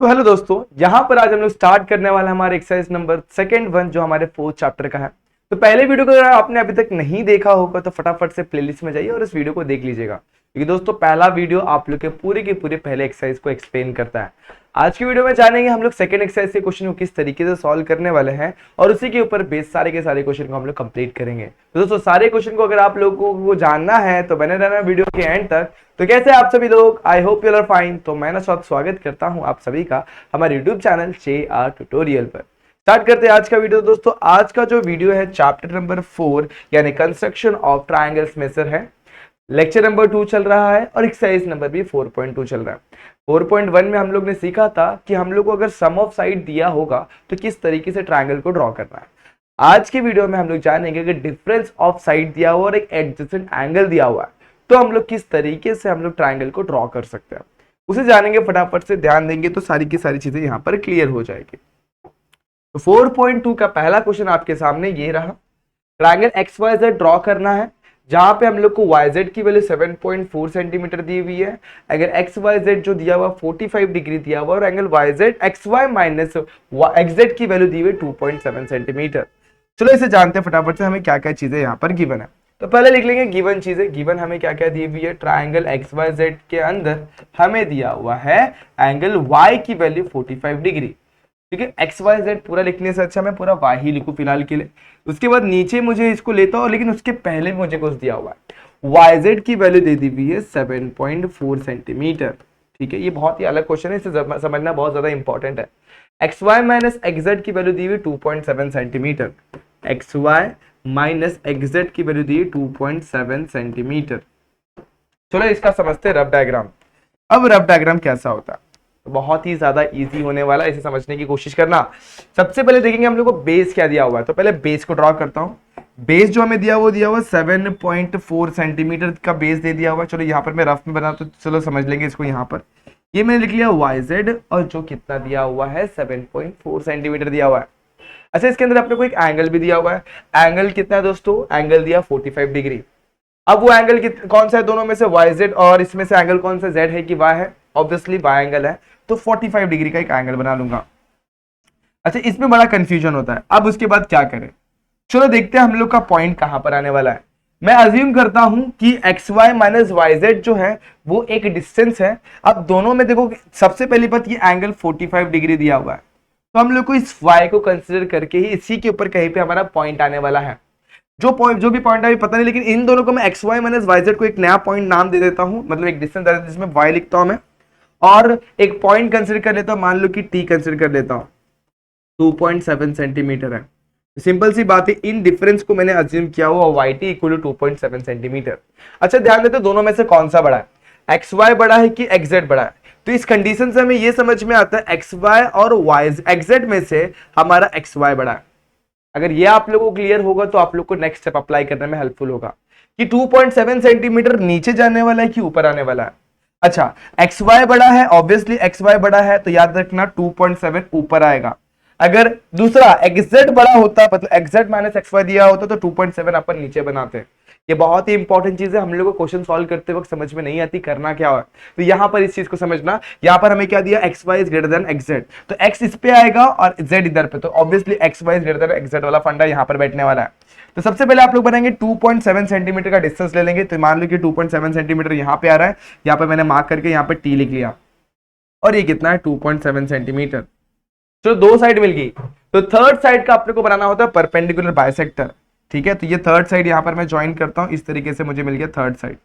तो हेलो दोस्तों, यहाँ पर आज हम लोग स्टार्ट करने वाला है हमारे एक्सरसाइज नंबर सेकंड वन जो हमारे फोर्थ चैप्टर का है। तो पहले वीडियो को अगर आपने अभी तक नहीं देखा होगा तो फटाफट से प्लेलिस्ट में जाइए और इस वीडियो को देख लीजिएगा, क्योंकि दोस्तों पहला वीडियो आप लोग के पूरे पहले एक्सरसाइज को एक्सप्लेन करता है। आज की वीडियो में जानेंगे हम लोग सेकंड एक्सरसाइज के क्वेश्चन को किस तरीके से सॉल्व करने वाले हैं और उसी के ऊपर बेस सारे के सारे क्वेश्चन को हम लोग कंप्लीट करेंगे। तो दोस्तों सारे क्वेश्चन को अगर आप लोगों को जानना है तो बने रहना वीडियो के एंड तक। तो कैसे आप सभी लोग, I hope you are fine. तो मैं स्वागत करता हूं आप सभी का हमारे यूट्यूब चैनल JR ट्यूटोरियल पर। स्टार्ट करते हैं आज का वीडियो। दोस्तों आज का जो वीडियो है चैप्टर नंबर 4 यानी कंस्ट्रक्शन ऑफ ट्रायंगल्स में से है। लेक्चर नंबर 2 चल रहा है और एक्सरसाइज नंबर भी 4.2 चल रहा है। 4.1 में हम लोग ने सीखा था कि हम लोग को अगर सम ऑफ साइड दिया होगा तो किस तरीके से ट्रायंगल को ड्रॉ करना है। आज के वीडियो में हम लोग जानेंगे अगर डिफरेंस ऑफ साइड दिया हुआ और एक एडजेसेंट एंगल दिया हुआ है तो हम लोग किस तरीके से हम लोग ट्रायंगल को ड्रॉ कर सकते हैं, उसे जानेंगे। फटाफट से ध्यान देंगे तो सारी की सारी चीजें यहाँ पर क्लियर हो जाएगी। तो 4.2 का पहला क्वेश्चन आपके सामने ये रहा। ट्रायंगल XYZ ड्रॉ करना है जहां पे हम लोग को YZ की वैल्यू 7.4 सेंटीमीटर दी हुई है। अगर XYZ जो दिया हुआ 45 डिग्री दिया हुआ और angle YZ XY minus XZ की वैल्यू दी हुई 2.7 सेंटीमीटर। चलो इसे जानते हैं फटाफट से हमें क्या क्या चीजें यहाँ पर गिवन है। तो पहले लिख लेंगे गिवन चीजें। गिवन हमें क्या क्या दी हुई है। ट्रायंगल XYZ के अंदर हमें दिया हुआ है एंगल Y की वैल्यू 45 डिग्री। ठीक है, XYZ पूरा लिखने से अच्छा मैं पूरा Y ही लिखूं फिलहाल के लिए। उसके बाद नीचे मुझे इसको लेता हूं, लेकिन उसके पहले मुझे कुछ दिया हुआ है। YZ की वैल्यू दे दी हुई है 7.4 सेंटीमीटर। ठीक है, ये बहुत ही अलग क्वेश्चन है, इसे समझना बहुत ज्यादा इंपॉर्टेंट है। XY माइनस XZ की वैल्यू दी हुई 2.7 सेंटीमीटर। XY माइनस XZ की वैल्यू दी 2.7 सेंटीमीटर। चलो इसका समझते हैं रफ डायग्राम। अब रफ डायग्राम कैसा होता है, बहुत ही ज्यादा इजी होने वाला है, इसे समझने की कोशिश करना। सबसे पहले देखेंगे हम लोग को बेस क्या दिया हुआ है। तो पहले बेस को ड्रॉ करता हूं। बेस जो हमें दिया हुआ 7.4 सेंटीमीटर का बेस दे दिया हुआ है। चलो यहाँ पर मैं रफ में बना तो चलो समझ लेंगे इसको। यहाँ पर ये मैंने लिख लिया YZ और जो कितना दिया हुआ है 7.4 सेंटीमीटर दिया हुआ है। अच्छा, इसके अंदर अपने को एक एंगल भी दिया हुआ है। एंगल कितना है दोस्तों, एंगल दिया 45 डिग्री। अब वो एंगल कौन सा है दोनों में से, YZ और इसमें से एंगल कौन सा, Z है कि Y है? ऑब्वियसली Y एंगल है, तो 45 डिग्री का एक एंगल बना लूंगा। अच्छा, इसमें बड़ा कंफ्यूजन होता है। अब उसके बाद क्या करें, चलो देखते हैं हम लोग का पॉइंट कहां पर आने वाला है। मैं अज्यूम करता हूं कि XY माइनस YZ जो है वो एक डिस्टेंस है। अब दोनों में देखो, सबसे पहली बात ये एंगल 45 डिग्री दिया हुआ है, तो हम लोग को इस Y को कंसिडर करके ही इसी के ऊपर कहीं पे हमारा पॉइंट आने वाला है। जो भी पॉइंट अभी पता नहीं, लेकिन इन दोनों को मैं XY माइनस YZ को एक नया पॉइंट नाम दे देता हूं, मतलब एक डिस्टेंस जिसमें Y लिखता हूं मैं और एक पॉइंट कंसिडर कर लेता हूं, मान लो कि T कंसिडर कर लेता हूं। 2.7 सेंटीमीटर है। सिंपल सी बात है, इन डिफरेंस को मैंने अज्यूम किया हुआ YT इक्वल टू 2.7 सेंटीमीटर। अच्छा ध्यान देते दोनों में से कौन सा बड़ा है, XY बड़ा है कि XZ बड़ा है। तो इस कंडीशन से हमें यह समझ में आता है XY और XZ में से हमारा XY बड़ा है। अगर ये आप लोगों को क्लियर होगा तो आप लोग को नेक्स्ट स्टेप अप्लाई करने में हेल्पफुल होगा कि 2.7 सेंटीमीटर नीचे जाने वाला है कि ऊपर आने वाला है। अच्छा, XY बड़ा है, ऑब्वियसली XY बड़ा है तो याद रखना 2.7 ऊपर आएगा। अगर दूसरा XZ बड़ा होता, मतलब XZ माइनस XY दिया होता तो 2.7 अपन नीचे बनाते। ये बहुत ही इंपॉर्टेंट चीज है, हम लोग को क्वेश्चन सॉल्व करते वक्त समझ में नहीं आती करना क्या है। तो यहां पर इस चीज को समझना, यहां पर हमें क्या दिया, XY is greater than XZ, तो X इस पे आएगा और Z इधर पे, तो obviously XY is greater than XZ वाला फंडा यहां पर बैठने वाला है। तो सबसे पहले आप लोग बनाएंगे 2.7 सेंटीमीटर का डिस्टेंस ले लेंगे। तो मान लो कि 2.7 सेंटीमीटर यहां पे आ रहा है, यहां पर मैंने मार्क करके यहां पे T लिख लिया और ये कितना है 2.7 सेंटीमीटर। तो दो साइड मिल गई, तो थर्ड साइड का अपने को बनाना होता है परपेंडिकुलर बाइसेक्टर। ठीक है, तो ये थर्ड साइड यहां पर मैं ज्वाइन करता हूं, इस तरीके से मुझे मिल गया थर्ड साइड।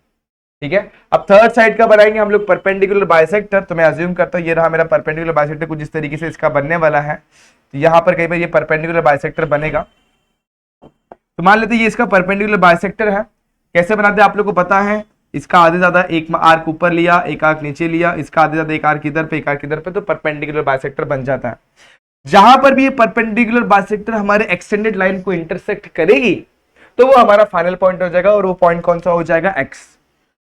ठीक है, अब थर्ड साइड का बनाएंगे हम लोग परपेंडिकुलर बाइसेक्टर। तो मैं अज्यूम करता हूं ये रहा मेरा परपेंडिकुलर बाइसेक्टर, कुछ इस तरीके से इसका बनने वाला है। तो यहां पर कहीं पर ये परपेंडिकुलर बाइसेक्टर बनेगा। तो मान लेते ये इसका परपेंडिकुलर बाइसेक्टर है। कैसे बनाते हैं आप लोग को पता है, इसका आधे ज्यादा एक आर्क ऊपर लिया, एक आर्क नीचे लिया, इसका आधे ज्यादा एक आर्क इधर पे, एक आर्क इधर पे, तो परपेंडिकुलर बाइसेक्टर बन जाता है। जहां पर भी ये परपेंडिकुलर बाइसेक्टर हमारे एक्सटेंडेड लाइन को इंटरसेक्ट करेगी तो वो हमारा फाइनल पॉइंट हो जाएगा, और वो पॉइंट कौन सा हो जाएगा, X।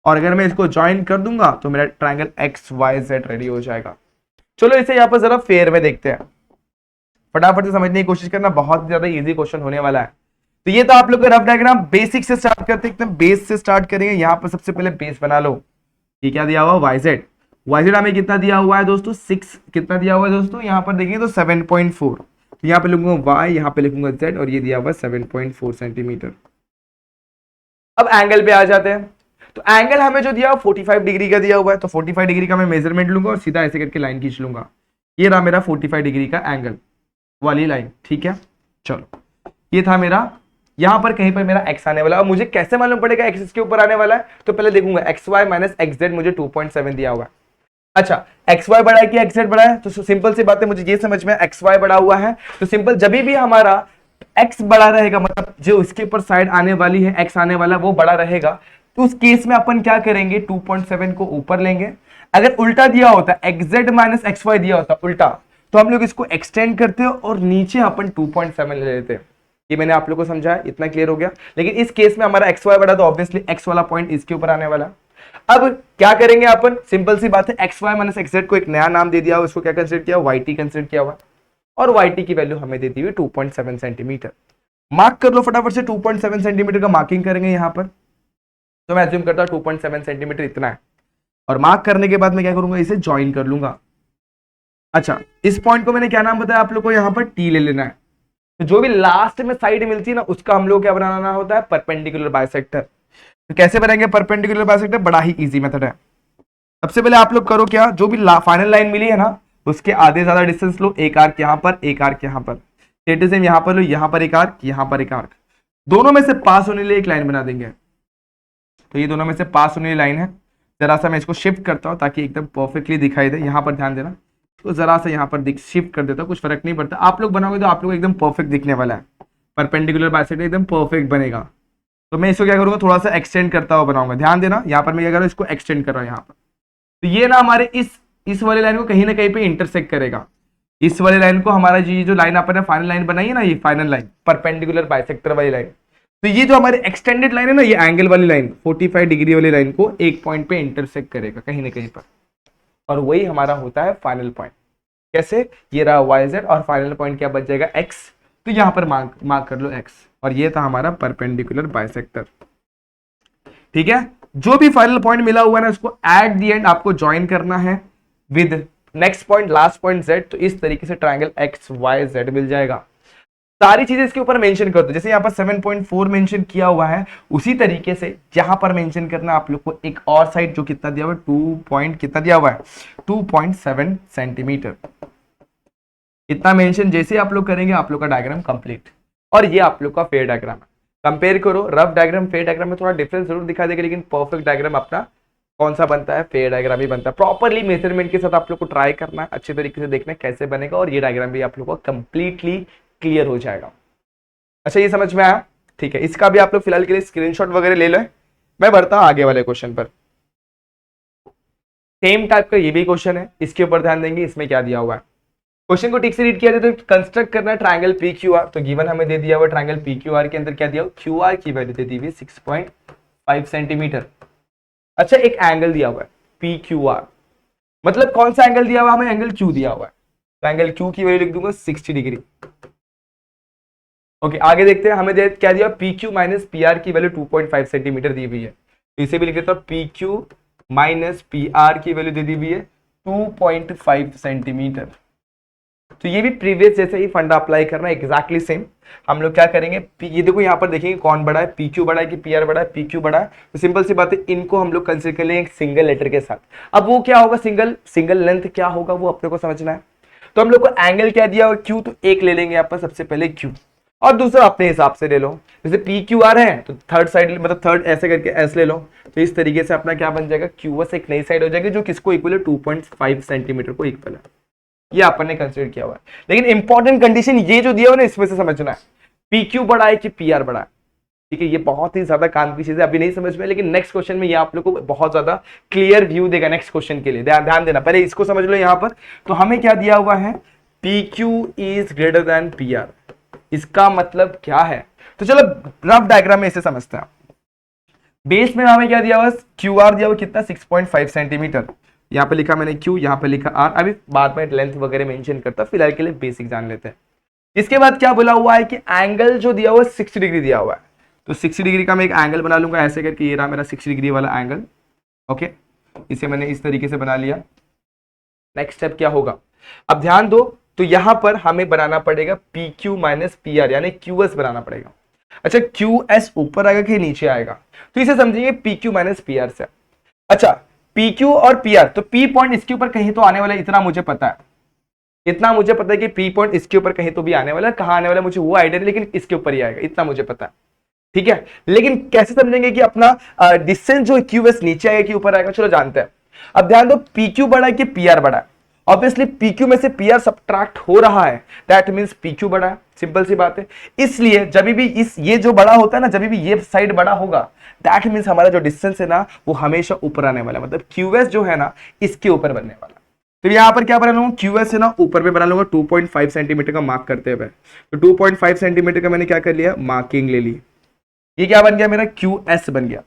और अगर मैं इसको ज्वाइन कर दूंगा तो मेरा ट्रायंगल XYZ रेडी हो जाएगा। चलो इसे यहां पर जरा फेयर में देखते हैं, फटाफट से समझने की कोशिश करना, बहुत ज्यादा इजी क्वेश्चन होने वाला है। तो ये तो आप लोग का रफ डायग्राम, बेसिक से स्टार्ट करते हैं, एकदम बेस से स्टार्ट करेंगे। यहां पर सबसे पहले बेस बना लो। ये क्या दिया हुआ, YZ। YZ हमें कितना दिया हुआ है दोस्तों, 6 कितना दिया हुआ है दोस्तों, यहाँ पर देखेंगे तो 7.4, तो यहाँ पे लिखूंगा y, यहाँ पे लिखूंगा z, और ये दिया हुआ 7.4 सेंटीमीटर। अब एंगल पे आ जाते हैं, तो एंगल हमें जो दिया 45 डिग्री का दिया हुआ है, तो 45 डिग्री का मैं मेजरमेंट लूंगा और सीधा ऐसे करके लाइन खींच लूंगा। ये रहा मेरा 45 डिग्री का एंगल वाली लाइन, ठीक है। चलो ये था मेरा, यहां पर कहीं पर मेरा x आने वाला है। अब मुझे कैसे मालूम पड़ेगा x इसके ऊपर आने वाला है, तो पहले देखूंगा xy माइनस xz, मुझे 2.7 दिया हुआ है। अच्छा xy बड़ा है कि xz बड़ा है, तो सिंपल सी बात है, मुझे ये समझ में xy बड़ा हुआ है, तो सिंपल जब भी हमारा x बड़ा रहेगा, मतलब जो इसके ऊपर साइड आने वाली है x आने वाला वो बड़ा रहेगा, तो उस केस में अपन क्या करेंगे, 2.7 को ऊपर लेंगे। अगर उल्टा दिया होता xz माइनस xy दिया होता उल्टा, तो हम लोग इसको एक्सटेंड करते और नीचे अपन 2.7 ले लेते। ये मैंने आप लोग को समझाया, इतना क्लियर हो गया। लेकिन इस केस में हमारा xy बड़ा, तो ऑब्वियसली x वाला पॉइंट इसके ऊपर आने वाला। अब क्या करेंगे अपन, सिंपल सी बात है, xy माइनस xz को एक नया नाम दे दिया, उसको क्या कंसीडर किया, yt कंसीडर किया हुआ, और yt की वैल्यू हमें देती हुई 2.7 सेंटीमीटर। मार्क कर लो फटाफट से, 2.7 सेंटीमीटर का मार्किंग करेंगे यहाँ पर, तो मैं अज्यूम करता हूँ 2.7 सेंटीमीटर इतना है, और मार्क करने के बाद मैं क्या करूंगा, इसे ज्वाइन कर लूंगा। अच्छा इस पॉइंट को मैंने क्या नाम बताया आप लोग को, यहाँ पर टी ले लेना है, तो जो भी लास्ट में साइड मिलती है ना, उसका हम लोग क्या बनाना होता है, परपेंडिकुलर बाइसेक्टर। तो कैसे बनाएंगे परपेंडिकुलर बाइसेक्टर, बड़ा ही इजी मेथड है। सबसे पहले आप लोग करो क्या, जो भी फाइनल लाइन मिली है ना, उसके आधे ज्यादा डिस्टेंस लो, एक आर्क यहाँ पर, एक आर्क यहाँ पर, सेम यहाँ पर लो, यहाँ पर एक आर्क, यहाँ पर एक आर्क, दोनों में से पास होने लिए एक लाइन बना देंगे। तो ये दोनों में से पास होने वाली लाइन है, जरा सा मैं इसको शिफ्ट करता हूँ ताकि एकदम परफेक्टली दिखाई दे, यहाँ पर ध्यान देना, तो जरा सा यहाँ पर शिफ्ट कर देता हूँ, कुछ फर्क नहीं पड़ता, आप लोग बनाओगे तो आप लोग एकदम परफेक्ट दिखने वाला है, परपेंडिकुलर बाइसेक्टर एकदम परफेक्ट बनेगा। तो मैं इसको क्या करूंगा, थोड़ा सा एक्सटेंड करता हुआ बनाऊंगा, ध्यान देना, यहाँ पर मैं क्या कर रहा हूँ, इसको एक्सटेंड कर रहा हूँ यहाँ पर, तो ये ना हमारे इस वाले लाइन को कहीं ना कहीं पे इंटरसेक्ट करेगा, इस वाले लाइन को, हमारा जी जो लाइन अपन ने फाइनल लाइन बनाई है ना, ये फाइनल लाइन परपेंडिकुलर बाइसेक्टर वाली लाइन, तो ये जो हमारी एक्सटेंडेड लाइन है ना, ये एंगल वाली लाइन 45 डिग्री वाली लाइन को एक पॉइंट पे इंटरसेक्ट करेगा कहीं ना कहीं पर, और वही हमारा होता है फाइनल पॉइंट। कैसे, ये रहा YZ और फाइनल पॉइंट क्या बच जाएगा x, तो यहां पर मार्क कर लो x, और ये था हमारा परपेंडिकुलर बाइसेक्टर। ठीक है, जो भी फाइनल पॉइंट मिला हुआ है ना, उसको एट द एंड आपको ज्वाइन करना है with next point, last point z, तो इस तरीके से ट्रायंगल XYZ मिल जाएगा। सारी चीजें इसके ऊपर मेंशन कर दो, जैसे यहाँ पर 7.4 मेंशन किया हुआ है, उसी तरीके से यहाँ पर मेंशन करना आप लोग को एक और साइड, जो कितना दिया हुआ है, 2 कितना दिया हुआ है, 2.7 सेंटीमीटर। इतना मेंशन जैसे आप लोग करेंगे, आप लोग का डायग्राम कंप्लीट, और ये आप लोग का फेयर डायग्राम है। कंपेयर करो, रफ डायग्राम फेयर डायग्राम में थोड़ा डिफरेंस जरूर दिखा देगा, लेकिन परफेक्ट डायग्राम अपना कौन सा बनता है, फेयर डायग्राम ही बनता है। प्रॉपरली मेजरमेंट के साथ आप लोग को ट्राई करना है, अच्छे तरीके से देखना है कैसे बनेगा, और ये डायग्राम भी आप लोग को कंप्लीटली क्लियर हो जाएगा। अच्छा ये समझ में आया, ठीक है, इसका भी आप लोग फिलहाल के लिए स्क्रीनशॉट वगैरह ले लो। मैं बढ़ता हूं आगे वाले क्वेश्चन पर। सेम टाइप का ये भी क्वेश्चन है, इसके ऊपर ध्यान देंगे, इसमें क्या दिया हुआ है। क्वेश्चन को ठीक से रीड किया जाए तो कंस्ट्रक्ट करना है ट्रायंगल PQR, तो गिवन हमें दे दिया हुआ ट्रायंगल PQR के अंदर क्या दिया हुआ, QR की वैल्यू दे दी हुई 6.5 सेंटीमीटर। अच्छा एक एंगल दिया हुआ है PQR, मतलब कौन सा एंगल दिया हुआ, हमें एंगल Q दिया हुआ है, तो एंगल Q की वैल्यू लिख दूंगा 60 डिग्री। ओके आगे देखते हैं, हमें क्या दिया, PQ माइनस PR की वैल्यू 2.5 सेंटीमीटर दी हुई है, तो इसे भी लिख देता हूं, PQ माइनस PR की वैल्यू दे दी हुई है 2.5 सेंटीमीटर। तो ये भी प्रीवियस जैसे ही फंडा अप्लाई करना है, एग्जैक्टली सेम। हम लोग क्या करेंगे, ये देखो यहाँ पर देखेंगे कौन बड़ा है, PQ बड़ा है कि PR बड़ा है, PQ बड़ा है, तो सिंपल सी बात है, इनको हम लोग कंसीडर कर लेंगे एक सिंगल लेटर के साथ। अब वो क्या होगा, सिंगल लेंथ क्या होगा वो अपने को समझना है। तो हम लोग को एंगल क्या दिया हुआ Q, तो एक ले लेंगे यहाँ पर सबसे पहले Q, और दूसरा अपने हिसाब से ले लो, जैसे PQR है तो थर्ड साइड, मतलब थर्ड ऐसे करके ऐसे ले लो, तो इस तरीके से अपना क्या बन जाएगा, QS एक नई साइड हो जाएगी जो किसको इक्वल है, 2.5 सेंटीमीटर को इक्वल है। ये अपन ने कंसीडर किया हुआ है, लेकिन इंपॉर्टेंट कंडीशन ये जो दिया हुआ ना, इसमें से समझना है PQ बड़ा है कि PR बड़ा है। ठीक है, ये बहुत ही ज्यादा काम की चीज है, अभी नहीं समझ में, लेकिन नेक्स्ट क्वेश्चन में ये आप लोग को बहुत ज्यादा क्लियर व्यू देगा नेक्स्ट क्वेश्चन के लिए। ध्यान देना, पहले इसको समझ लो। यहाँ पर तो हमें क्या दिया हुआ है, PQ is greater than PR, इसका मतलब क्या है, तो चलो रफ डायग्राम में इसे समझते हैं। बेस में हमें क्या दिया हुआ, QR दिया हुआ कितना, 6.5 सेंटीमीटर, यहाँ पे लिखा मैंने Q, यहाँ पे लिखा R, अभी बाद में लेंथ वगैरह मेंशन करता, फिलहाल के लिए बेसिक जान लेते हैं। इसके बाद क्या बोला हुआ है कि एंगल जो दिया हुआ है 60 डिग्री दिया हुआ है, तो 60 डिग्री का मैं एक एंगल बना लूंगा ऐसे करके, ये रहा मेरा 60 डिग्री वाला एंगल। ओके, इसे मैंने इस तरीके से बना लिया। नेक्स्ट स्टेप क्या होगा, अब ध्यान दो, तो यहां पर हमें बनाना पड़ेगा P Q minus P R, यानी क्यू एस बनाना पड़ेगा। अच्छा, क्यू एस ऊपर आएगा कि नीचे आएगा, तो इसे समझेंगे P Q minus P R से। अच्छा, पी क्यू और पी आर, तो पी पॉइंट इसके ऊपर कहीं तो आने वाला है, इतना मुझे पता है, इतना मुझे पता है कि पी पॉइंट इसके ऊपर कहीं तो भी आने वाला है, कहां आने वाला है मुझे वो आइडिया नहीं, लेकिन इसके ऊपर ही आएगा, इतना मुझे पता है। ठीक है, लेकिन कैसे समझेंगे कि अपना डिस्टेंस जो क्यू एस नीचे आएगा कि ऊपर आएगा, चलो जानते हैं। अब ध्यान दो, पी क्यू बड़ा है कि पी आर बड़ा है, ऑब्वियसली पी क्यू में से पी आर सब्ट्रैक्ट हो रहा है, दैट मींस पी क्यू बड़ा है, सिंपल सी बात है। इसलिए जब भी ये जो बड़ा होता है ना, जब भी ये साइड बड़ा होगा, दैट मींस हमारा जो डिस्टेंस है ना वो हमेशा ऊपर आने वाला है, मतलब क्यू एस जो है ना इसके ऊपर बनने वाला। तो यहां पर क्या बना लूंगा, क्यू एस है ना ऊपर में बना लूंगा 2.5 सेंटीमीटर का मार्क करते हुए। तो 2.5 सेंटीमीटर का मैंने क्या कर लिया, मार्किंग ले ली। ये क्या बन गया, मेरा क्यू एस बन गया।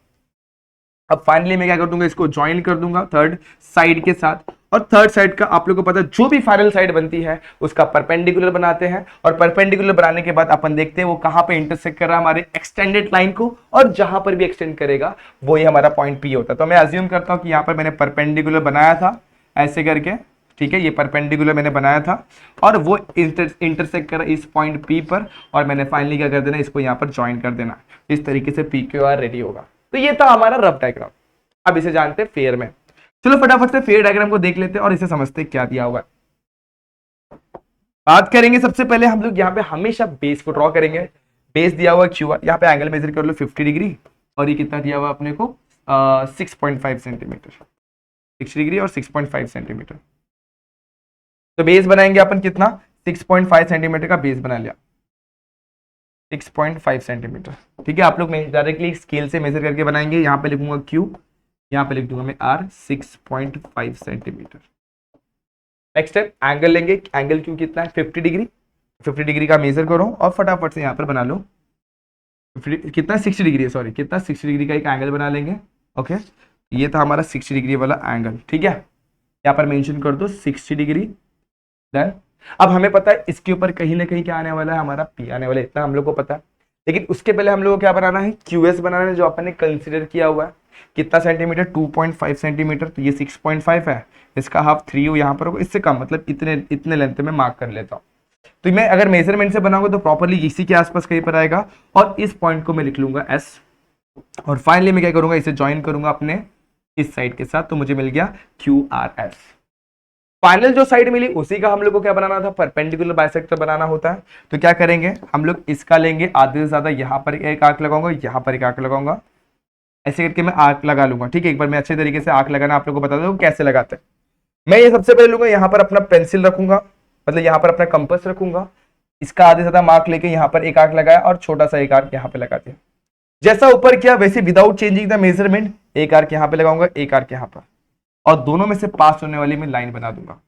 अब फाइनली मैं क्या कर दूंगा, इसको ज्वाइन कर दूंगा थर्ड साइड के साथ, और थर्ड साइड का आप लोगों को पता है जो भी फाइनल साइड बनती है उसका परपेंडिकुलर बनाते हैं, और परपेंडिकुलर बनाने के बाद अपन देखते हैं वो कहां पे इंटरसेक्ट कर रहा है हमारे एक्सटेंडेड लाइन को, और जहां पर भी एक्सटेंड करेगा वो ही हमारा पॉइंट पी होता है। तो मैं अज्यूम करता हूं कि यहां पर मैंने परपेंडिकुलर बनाया था ऐसे करके, ठीक है, ये परपेंडिकुलर मैंने बनाया था और वो इंटरसेक्ट कर इस पॉइंट पी पर, और मैंने फाइनली क्या कर देना, इसको यहाँ पर ज्वाइन कर देना। इस तरीके से पी क्यू आर रेडी होगा। तो ये था हमारा रफ डायग्राम। अब इसे जानते हैं फेयर में। चलो फटाफट से फेयर डायग्राम को देख लेते हैं और इसे समझते क्या दिया हुआ है। बात करेंगे सबसे पहले हम लोग यहाँ पे हमेशा बेस को ड्रॉ करेंगे। बेस दिया हुआ क्यू आर, यहाँ पे एंगल मेजर कर लो 50 डिग्री, और ये कितना दिया हुआ अपने को 6.5 सेंटीमीटर, 60 डिग्री और 6.5 सेंटीमीटर। तो बेस बनाएंगे अपन कितना, 6.5 सेंटीमीटर का बेस बना लिया, 6.5 सेंटीमीटर। ठीक है, आप लोग डायरेक्टली स्केल से मेजर करके बनाएंगे। यहाँ पे लिखूंगा क्यू, यहाँ पे लिख दूंगा मैं R, 6.5 centimetre. Next step, angle लेंगे। एंगल क्यू कितना है, 50 डिग्री। 50 डिग्री का मेजर करो और फटाफट से यहाँ पर बना लो। कितना, 60 डिग्री, सॉरी कितना, 60 डिग्री का एक एंगल बना लेंगे। ओके, ये था हमारा 60 डिग्री वाला एंगल। ठीक है, यहाँ पर मेंशन कर दो 60 डिग्री। डन। अब हमें पता है इसके ऊपर कहीं ना कहीं क्या आने वाला है, हमारा पी आने वाला है, इतना हम लोग को पता है। लेकिन उसके पहले हम लोग को क्या बनाना है, क्यूएस बनाना है, जो अपन ने कंसीडर किया हुआ है। कितना सेंटीमीटर, 2.5 सेंटीमीटर। तो ये 6.5 है, इसका हाफ 3 यहाँ पर होगा, इससे कम, मतलब इतने लेंथ में मार्क कर लेता हूँ। तो मैं अगर मेजरमेंट से बनाऊंगा तो प्रॉपरली इसी के आसपास कहीं पर आएगा, और इस पॉइंट को मैं लिख लूंगा एस। और फाइनली मैं क्या करूंगा, इसे ज्वाइन करूंगा अपने इस साइड के साथ, तो मुझे मिल गया क्यू आर एस। फाइनल जो साइड मिली उसी का हम लोग को क्या बनाना था, परपेंडिकुलर बाइसेक्टर बनाना होता है। तो क्या करेंगे हम लोग, इसका लेंगे आधे से ज्यादा, यहाँ पर एक आर्क लगाऊंगा, यहाँ पर एक आर्क लगाऊंगा, ऐसे करके मैं आर्क लगा लूंगा। ठीक है, एक बार मैं अच्छे तरीके से आर्क लगाना आप लोग को बता दूं कैसे लगाते हैं। मैं ये सबसे पहले लूंगा, यहाँ पर अपना पेंसिल रखूंगा, मतलब यहाँ पर अपना कंपास रखूंगा, इसका आधे से ज्यादा मार्क लेके यहाँ पर एक आर्क लगाया और छोटा सा एक आर्क यहाँ पे लगा दिया। जैसा ऊपर किया वैसे विदाउट चेंजिंग द मेजरमेंट, एक आर्क यहाँ पे लगाऊंगा, एक आर्क यहाँ पर, और दोनों में से पास होने वाली मैं लाइन बना दूंगा।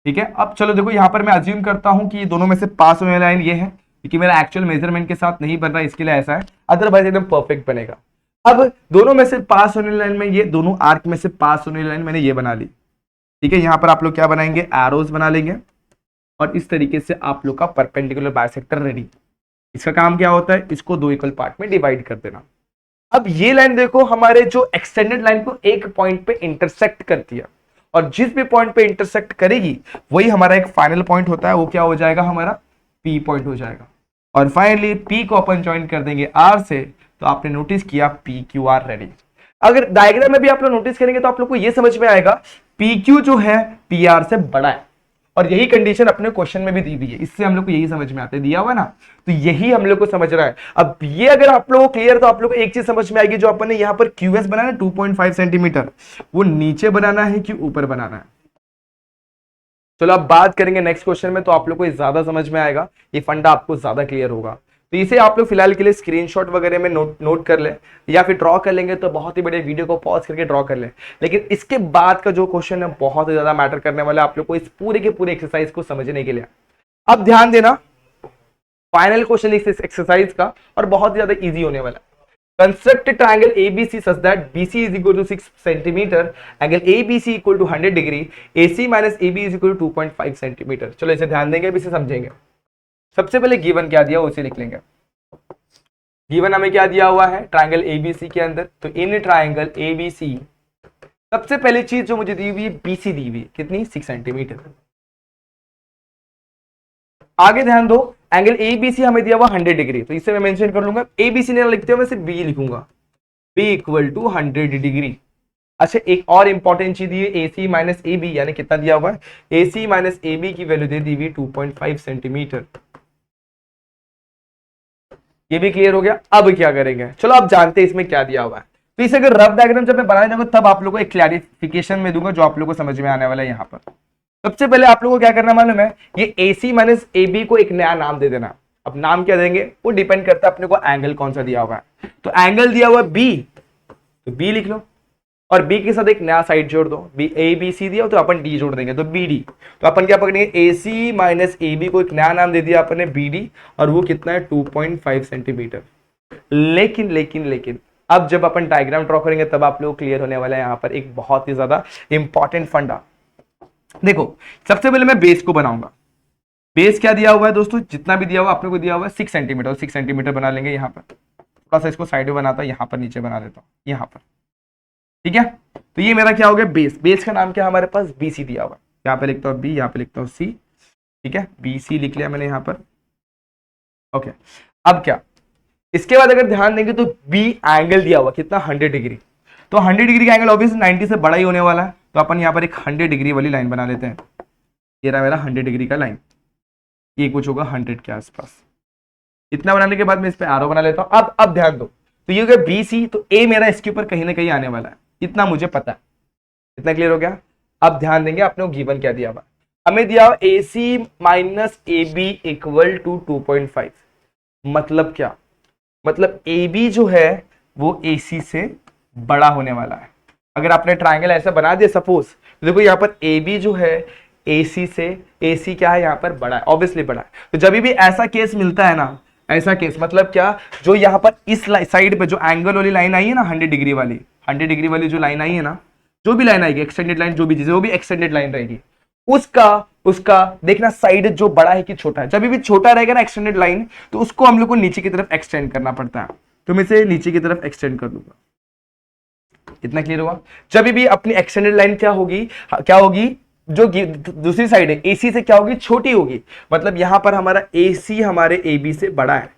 ठीक है, अब चलो देखो, यहाँ पर मैं अज्यूम करता हूं कि ये दोनों में से पास होने वाली लाइन ये है, क्योंकि मेरा एक्चुअल मेजरमेंट के साथ नहीं बन रहा, इसके लिए ऐसा है, अदरवाइज एकदम परफेक्ट बनेगा। अब दोनों में से पास होने लाइन में, ये दोनों आर्क में से पास होने लाइन मैंने ये बना ली। ठीक है, यहाँ पर आप लोग क्या बनाएंगे, एरोज बना लेंगे, और इस तरीके से आप लोग का परपेंडिकुलर बाइसेक्टर रेडी। इसका काम क्या होता है, इसको दो इक्वल पार्ट में डिवाइड कर देना। अब ये लाइन देखो, हमारे जो एक्सटेंडेड लाइन को एक पॉइंट पे इंटरसेक्ट करती है, और जिस भी पॉइंट पे इंटरसेक्ट करेगी वही हमारा एक फाइनल पॉइंट होता है, वो क्या हो जाएगा, हमारा पी पॉइंट हो जाएगा। और फाइनली पी को अपन ज्वाइन कर देंगे आर से, तो आपने नोटिस किया पी क्यू आर रेडी। अगर डायग्राम में भी आप लोग नोटिस करेंगे तो आप लोग को ये समझ में आएगा पी क्यू जो है पी आर से बड़ा है, और यही कंडीशन अपने क्वेश्चन में भी दी हुई है, इससे हम लोग को यही समझ में आता है, दिया हुआ ना, तो यही हम लोग को समझ रहा है। अब ये अगर आप लोगों को क्लियर, तो आप लोग को एक चीज समझ में आएगी, जो अपन ने यहाँ पर क्यूएस बनाना है 2.5 सेंटीमीटर, वो नीचे बनाना है कि ऊपर बनाना है। चलो अब बात करेंगे नेक्स्ट क्वेश्चन में, तो आप लोग को ज्यादा समझ में आएगा, ये फंडा आपको ज्यादा क्लियर होगा। तो इसे आप लोग फिलहाल के लिए स्क्रीनशॉट वगैरह में नोट कर ले, या फिर ड्रॉ कर लेंगे तो बहुत ही बड़े, वीडियो को पॉज करके ड्रॉ कर ले। लेकिन इसके बाद का जो क्वेश्चन है बहुत ही ज्यादा मैटर करने वाला है आप लोग को इस पूरे के पूरे एक्सरसाइज को समझने के लिए। अब ध्यान देना, फाइनल क्वेश्चन इस एक्सरसाइज का, और बहुत ही ज्यादा इजी होने वाला है। Construct a triangle ABC such that BC is equal to 6 centimeter, angle ABC equal to 100 degree, AC minus AB is equal to 2.5 centimeter। चलो इसे ध्यान देंगे, अब इसे समझेंगे। सबसे पहले गिवन क्या दिया उसे लिख लेंगे। गिवन हमें क्या दिया हुआ है, ट्राइंगल ABC के अंदर, तो इन ट्राइंगल ABC सबसे पहली चीज जो मुझे दी हुई है बीसी दी हुई है, कितनी 6 सेंटीमीटर। आगे ध्यान दो, एंगल एबीसी हमें दिया हुआ 100 डिग्री, तो इसे मैं मेंशन कर लूंगा, एबीसी नहीं लिखते हुए मैं सिर्फ बी लिखूंगा, बी इक्वल टू 100 डिग्री। अच्छा एक और इंपॉर्टेंट चीज दी है, एसी माइनस ए बी, यानी कितना दिया हुआ है, एसी माइनस ए बी की वैल्यू दे दी हुई 2.5 सेंटीमीटर। ये भी क्लियर हो गया। अब क्या करेंगे, चलो आप जानते हैं इसमें क्या दिया हुआ है। तो इसे अगर रफ डायग्राम जब मैं बनाने जाऊंगा तब आप लोगों को एक क्लैरिफिकेशन में दूंगा जो आप लोगों को समझ में आने वाला है। यहाँ पर सबसे पहले आप लोगों को क्या करना मालूम है, ये एसी माइनस ए बी को एक नया नाम दे देना। अब नाम क्या देंगे वो डिपेंड करता है अपने को एंगल कौन सा दिया हुआ है। तो एंगल दिया हुआ है बी, तो बी लिख लो, और बी के साथ एक नया साइड जोड़ दो, बी ए बी सी दिया तो अपन डी जोड़ देंगे, तो बी डी। तो अपन क्या पकड़ेंगे, ए सी माइनस ए बी को एक नया नाम दे दिया अपन ने बी डी, और वो कितना है 2.5 सेंटीमीटर। लेकिन लेकिन लेकिन अब जब अपन डायग्राम ड्रॉ करेंगे तब आप लोग क्लियर होने वाला है यहाँ पर एक बहुत ही ज्यादा इंपॉर्टेंट फंडा। देखो सबसे पहले मैं बेस को बनाऊंगा। बेस क्या दिया हुआ है दोस्तों, जितना भी दिया हुआ अपने को दिया हुआ है 6 सेंटीमीटर, 6 सेंटीमीटर बना लेंगे। यहाँ पर थोड़ा सा इसको साइड में बनाता हूं, यहाँ पर नीचे बना लेता हूँ, यहाँ पर, ठीक है। तो ये मेरा क्या हो गया बेस। बेस का नाम क्या हमारे पास बीसी दिया हुआ है, यहाँ पे लिखता हूँ बी, यहाँ पे लिखता हूँ सी, ठीक है, बीसी लिख लिया मैंने यहाँ पर। ओके अब क्या, इसके बाद अगर ध्यान देंगे तो बी एंगल दिया हुआ कितना 100 डिग्री, तो 100 डिग्री का एंगल ऑब्वियसली 90 से बड़ा ही होने वाला है, तो अपन यहाँ पर एक 100 डिग्री वाली लाइन बना लेते हैं। ये रहा मेरा 100 डिग्री का लाइन, ये कुछ होगा 100 के आसपास। इतना बनाने के बाद मैं इस पे एरो बना लेता हूं। अब ध्यान दो, तो ये हो गया बी सी, तो ए मेरा इसके ऊपर कहीं ना कहीं आने वाला है, इतना मुझे पता है। इतना क्लियर हो गया। अब ध्यान देंगे आपने गिवन क्या दिया हुआ, हमें दिया हुआ A C minus A B equal to 2.5। मतलब क्या, मतलब ए बी जो है वो ए सी से बड़ा होने वाला है। अगर आपने ट्राइंगल ऐसा बना दिया सपोज, तो देखो यहाँ पर ए बी जो है AC से, AC क्या है यहाँ पर बड़ा है, ऑब्वियसली बड़ा है। तो जब भी ऐसा केस मिलता है ना, ऐसा केस मतलब क्या, जो यहाँ पर इस साइड पे जो एंगल वाली लाइन आई है ना 100 डिग्री वाली, 100 डिग्री वाली जो लाइन आई है ना, जो भी लाइन आएगी एक्सटेंडेड लाइन, जो भी चीज है वो भी एक्सटेंडेड लाइन रहेगी, उसका उसका देखना साइड जो बड़ा है कि छोटा है। जब भी छोटा रहेगा ना एक्सटेंडेड लाइन, तो उसको हम लोग को नीचे की तरफ एक्सटेंड करना पड़ता है। तो मैं इसे नीचे की तरफ एक्सटेंड कर दूंगा। इतना क्लियर हुआ। जब भी अपनी एक्सटेंडेड लाइन क्या होगी, जो दूसरी साइड है एसी से क्या होगी, छोटी होगी। मतलब यहां पर हमारा एसी हमारे ए बी से बड़ा है,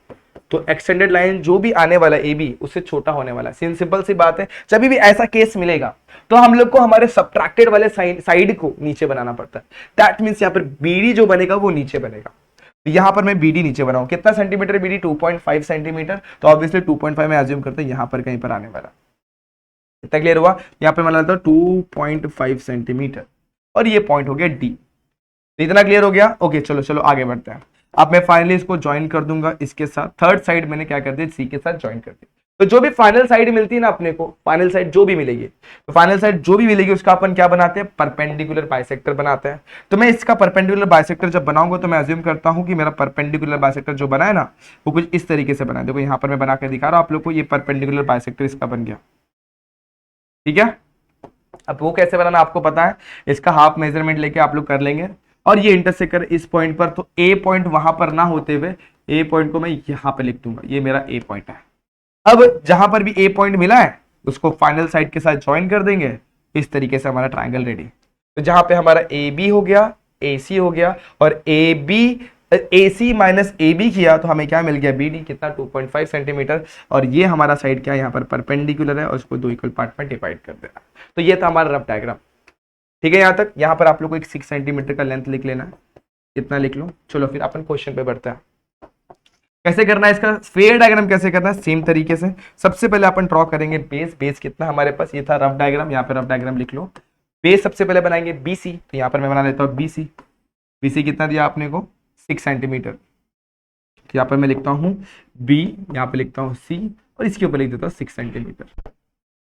तो एक्सटेंडेड लाइन जो भी आने वाला है ए बी उससे छोटा होने वाला है। सिंपल सी बात है। जब भी ऐसा केस मिलेगा तो हम लोग को हमारे सब्ट्रैक्टेड वाले साइड को नीचे बनाना पड़ता है। दैट मींस यहाँ पर बीडी जो बनेगा वो नीचे बनेगा। तो यहां पर मैं बीडी नीचे बनाऊं, कितना सेंटीमीटर बीडी 2.5 सेंटीमीटर, तो ऑब्वियसली 2.5 में एज्यूम करते हैं यहां पर कहीं पर आने वाला। इतना क्लियर हुआ। यहां पर मैं लगाता हूं 2.5 सेंटीमीटर, और ये पॉइंट हो गया डी। तो इतना क्लियर हो गया। ओके चलो चलो आगे बढ़ते हैं। अब मैं फाइनली इसको ज्वाइन कर दूंगा इसके साथ। थर्ड साइड मैंने क्या कर दिया, सी के साथ ज्वाइन कर दिया। तो जो भी फाइनल साइड मिलती है ना अपने को, फाइनल साइड जो भी मिलेगी, तो फाइनल साइड जो भी मिलेगी उसका अपन क्या बनाते हैं, परपेंडिकुलर बाइसेक्टर बनाते हैं। तो मैं इसका परपेंडिकुलर बाइसेक्टर जब बनाऊंगा तो मैं अज्यूम करता हूं कि मेरा परपेंडिकुलर बाइसेक्टर जो बना है ना वो कुछ इस तरीके से बना है। देखो यहां पर मैं बना के दिखा रहा हूं आप लोग को, ये परपेंडिकुलर बाइसेक्टर इसका बन गया, ठीक है। अब वो कैसे बनाना आपको पता है, इसका हाफ मेजरमेंट लेके आप लोग कर लेंगे, और ये इंटरसेक्ट कर इस पॉइंट पर, तो ए पॉइंट वहां पर ना होते हुए ए पॉइंट को मैं यहां पे लिख दूंगा, ये मेरा ए पॉइंट है। अब जहां पर भी ए पॉइंट मिला है उसको फाइनल साइड के साथ ज्वाइन कर देंगे। इस तरीके से हमारा ट्राइंगल रेडी। तो जहां पे हमारा ए बी हो गया, ए सी हो गया, और A B A C minus A B किया तो हमें क्या मिल गया, बी डी कितना 2.5 सेंटीमीटर, और ये हमारा साइड क्या है यहाँ पर परपेंडिकुलर है, और उसको 2 इक्वल पार्ट में डिवाइड कर देना। तो ये था हमारा रफ डायग्राम, ठीक है। यहाँ तक। यहाँ पर आप लोग को एक 6 सेंटीमीटर का लेंथ लिख लेना है, इतना लिख लो। चलो फिर अपन क्वेश्चन पे बढ़ते हैं। कैसे करना है इसका फेयर डायग्राम, कैसे करना है सेम तरीके से। सबसे पहले अपन ड्रॉ करेंगे बेस। बेस कितना हमारे पास, ये था रफ डायग्राम, यहाँ पे रफ डायग्राम लिख लो। बेस सबसे पहले बनाएंगे बीसी, तो यहाँ पर मैं बना लेता हूँ बीसी। बीसी कितना दिया आपने को, 6 सेंटीमीटर। तो यहाँ पर मैं लिखता हूँ बी, यहाँ पे लिखता हूँ सी, और इसके ऊपर लिख देता हूँ 6 centimetre.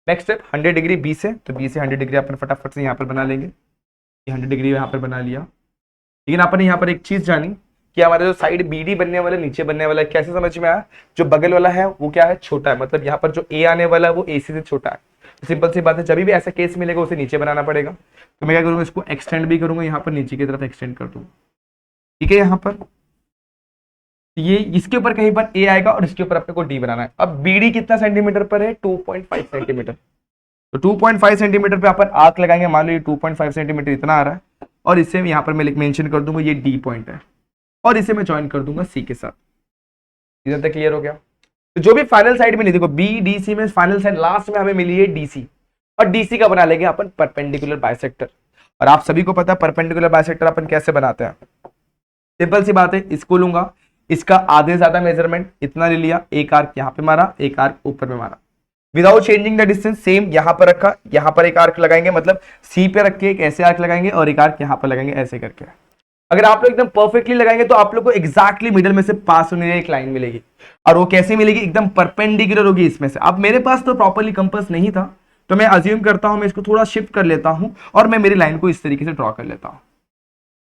Next step 100 degree B से, तो बी से 100 डिग्री अपन फटाफट से यहाँ पर बना लेंगे। ये 100 डिग्री यहाँ पर बना लिया। लेकिन अपन यहाँ पर एक चीज जानी कि हमारा जो साइड बीडी बनने वाला नीचे बनने वाला है, कैसे समझ में आया, जो बगल वाला है वो क्या है, छोटा है। मतलब यहाँ पर जो ए आने वाला है वो ए से छोटा है। तो सिंपल सी बात है, जब भी ऐसा केस मिलेगा उसे नीचे बनाना पड़ेगा। तो मैं क्या करूँगा, इसको एक्सटेंड भी करूंगा, यहाँ पर नीचे की तरफ एक्सटेंड कर दूंगा, ठीक है। यहाँ पर ये इसके ऊपर कहीं पर ए आएगा और इसके ऊपर अपने को डी बनाना है। अब बीडी कितना सेंटीमीटर पर है, 2.5 सेंटीमीटर। तो 2.5 सेंटीमीटर पे अपन आर्क लगाएंगे, मान लो ये 2.5 सेंटीमीटर इतना आ रहा है, और इसे यहाँ पर मैं मेंशन कर दूंगा ये डी पॉइंट है, और इसे मैं ज्वाइन कर दूंगा सी के साथ। इधर तक क्लियर हो गया। तो जो भी फाइनल साइड में नहीं, देखो बी डी सी में फाइनल साइड लास्ट में हमें मिली है डीसी, और डीसी का बना लेंगे अपन परपेंडिकुलर बाइसेक्टर। और आप सभी को पता है परपेंडिकुलर बाइसेक्टर अपन कैसे बनाते हैं, सिंपल सी बात है, इसको लूंगा, इसका आधे से ज्यादा मेजरमेंट इतना ले लिया, एक आर्क यहाँ पे मारा, एक आर्क ऊपर में मारा, without changing the distance, same यहां पर रखा, यहां पर एक आर्क लगाएंगे, मतलब सी पे रख के एक ऐसे आर्क लगाएंगे और एक आर्क यहां पर लगाएंगे ऐसे करके। अगर आप लोग एकदम परफेक्टली लगाएंगे तो आप लोग को एक्जैक्टली मिडिल में से पास होने वाली एक लाइन मिलेगी, और वो कैसे मिलेगी, एकदम परपेंडिकुलर होगी इसमें से। अब मेरे पास तो प्रॉपरली कंपास नहीं था, तो मैं अज्यूम करता हूं, मैं इसको थोड़ा शिफ्ट कर लेता हूं और मैं मेरी लाइन को इस तरीके से ड्रॉ कर लेता हूं,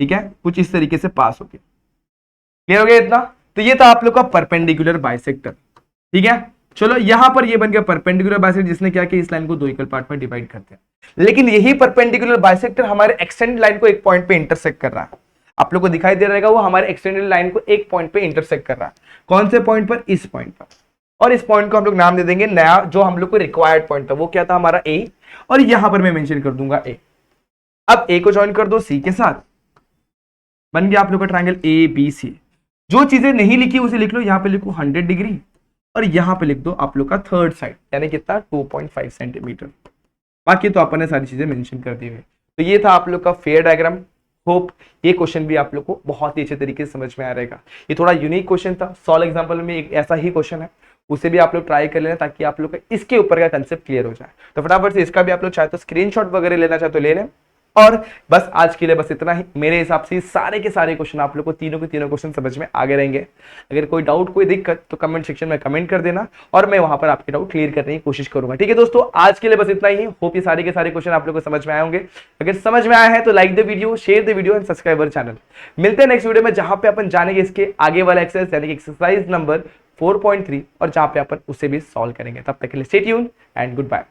ठीक है, कुछ इस तरीके से पास होगी। क्लियर हो गया इतना? तो ये था आप लोग का परपेंडिकुलर बाइसेक्टर, ठीक है। चलो यहां पर ये बन गया परपेंडिकुलर बाइसेक्टर, जिसने क्या किया, इस लाइन को दो इक्वल पार्ट में डिवाइड कर दिया। लेकिन यही परपेंडिकुलर बाइसेक्टर हमारे एक्सटेंडेड लाइन को एक पॉइंट पे इंटरसेक्ट कर रहा है, आप लोग को दिखाई दे रहेगा, वो हमारे एक्सटेंडेड लाइन को एक पॉइंट पे इंटरसेक्ट कर रहा है। कौन से पॉइंट पर? इस पॉइंट पर। और इस पॉइंट को हम लोग नाम दे देंगे नया, जो हम लोग को रिक्वायर्ड पॉइंट था वो क्या था हमारा ए, और यहां पर मैं मेंशन कर दूंगा ए। अब ए को ज्वाइन कर दो सी के साथ, बन गया आप लोग का ट्रायंगल ए बी सी। जो चीजें नहीं लिखी उसे लिख लो, यहां पे लिखो 100 डिग्री, और यहां पे लिख दो आप लोग का थर्ड साइड, यानी कितना 2.5 सेंटीमीटर। बाकी तो अपन ने सारी चीजें मेंशन कर दी हुई। तो ये था आप लोग का फेयर डायग्राम। होप ये क्वेश्चन भी आप लोग को बहुत ही अच्छे तरीके से समझ में आ रहेगा। ये थोड़ा यूनिक क्वेश्चन था, 100 एग्जाम्पल में एक ऐसा ही क्वेश्चन है, उसे भी आप लोग ट्राई कर लेना ताकि आप लोग का इसके ऊपर का कंसेप्ट क्लियर हो जाए। तो फटाफट से इसका भी आप लोग चाहे तो स्क्रीनशॉट वगैरह लेना चाहे तो ले लें। और बस आज के लिए बस इतना ही। मेरे हिसाब से सारे के सारे क्वेश्चन आप लोग को तीनों के तीनों क्वेश्चन समझ में आगे रहेंगे। अगर कोई डाउट कोई दिक्कत तो कमेंट सेक्शन में कमेंट कर देना, और मैं वहां पर आपके डाउट क्लियर करने की कोशिश करूंगा। ठीक है दोस्तों, आज के लिए बस इतना ही। होप ये सारे के सारे क्वेश्चन आप लोग को समझ में आए होंगे। अगर समझ में आया है तो like the video, share the video and subscribe our channel. मिलते हैं नेक्स्ट वीडियो में, जहां पे अपन जानेंगे इसके आगे वाला एक्सरसाइज, यानी कि एक्सरसाइज नंबर 4.3, और जहां पे अपन उसे भी सॉल्व करेंगे। तब तक के लिए stay tuned and good bye.